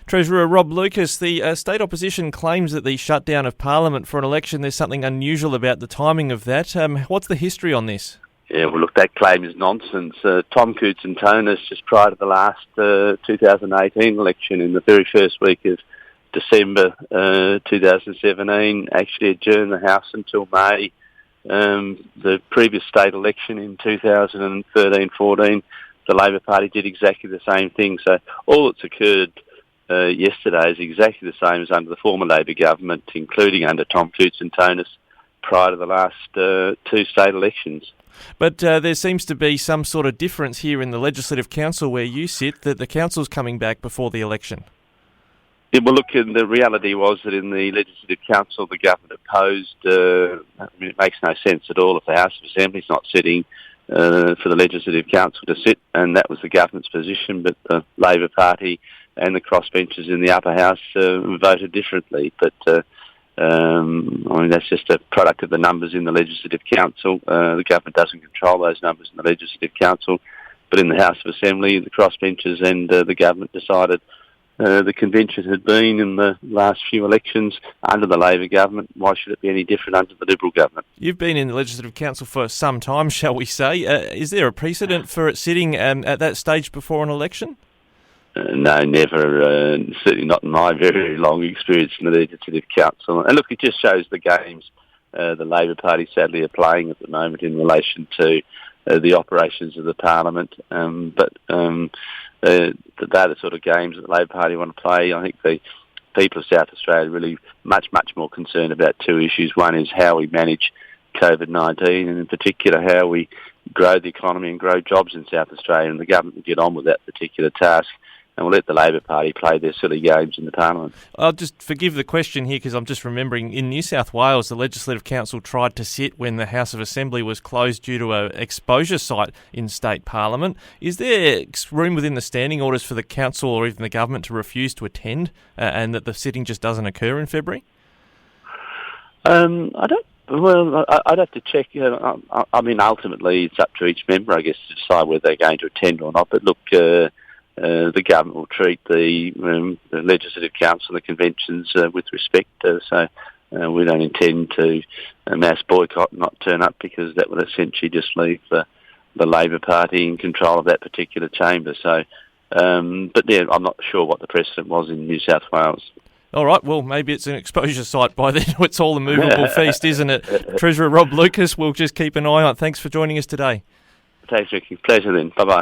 Treasurer Rob Lucas, the state opposition claims that the shutdown of Parliament for an election, there's something unusual about the timing of that. What's the history on this? Yeah, well, look, that claim is nonsense. Tom Cootes and Tonus, just prior to the last 2018 election, in the very first week of December 2017, actually adjourned the House until May. The previous state election in 2013-14, the Labor Party did exactly the same thing. So all that's occurred yesterday is exactly the same as under the former Labor government, including under Tom Cootes and Tonus, prior to the last two state elections. But there seems to be some sort of difference here in the Legislative Council where you sit, that the council's coming back before the election. Yeah, well, look, the reality was that in the Legislative Council, the government opposed. It makes no sense at all if the House of Assembly's not sitting for the Legislative Council to sit, and that was the government's position. But the Labor Party and the crossbenchers in the upper house voted differently. But that's just a product of the numbers in the Legislative Council. The government doesn't control those numbers in the Legislative Council, but in the House of Assembly, the crossbenchers and the government decided the convention had been in the last few elections under the Labor government. Why should it be any different under the Liberal government? You've been in the Legislative Council for some time, shall we say. Is there a precedent for it sitting at that stage before an election? No, never. Certainly not in my very long experience in the Legislative Council. And look, it just shows the games the Labor Party sadly are playing at the moment in relation to the operations of the Parliament. They're the sort of games that the Labor Party want to play. I think the people of South Australia are really much more concerned about two issues. One is how we manage COVID-19, and in particular how we grow the economy and grow jobs in South Australia, and the government will get on with that particular task. And we'll let the Labor Party play their silly games in the Parliament. I'll just forgive the question here because I'm just remembering in New South Wales, the Legislative Council tried to sit when the House of Assembly was closed due to an exposure site in state Parliament. Is there room within the standing orders for the Council or even the government to refuse to attend and that the sitting just doesn't occur in February? I'd have to check. Ultimately, it's up to each member, I guess, to decide whether they're going to attend or not. But look, the government will treat the Legislative Council and the conventions with respect. So we don't intend to mass boycott and not turn up, because that would essentially just leave the Labor Party in control of that particular chamber. So, I'm not sure what the precedent was in New South Wales. All right, well, maybe it's an exposure site by then. It's all a movable feast, isn't it? Treasurer Rob Lucas, we'll just keep an eye on it. Thanks for joining us today. Thanks, Ricky. Pleasure then. Bye-bye.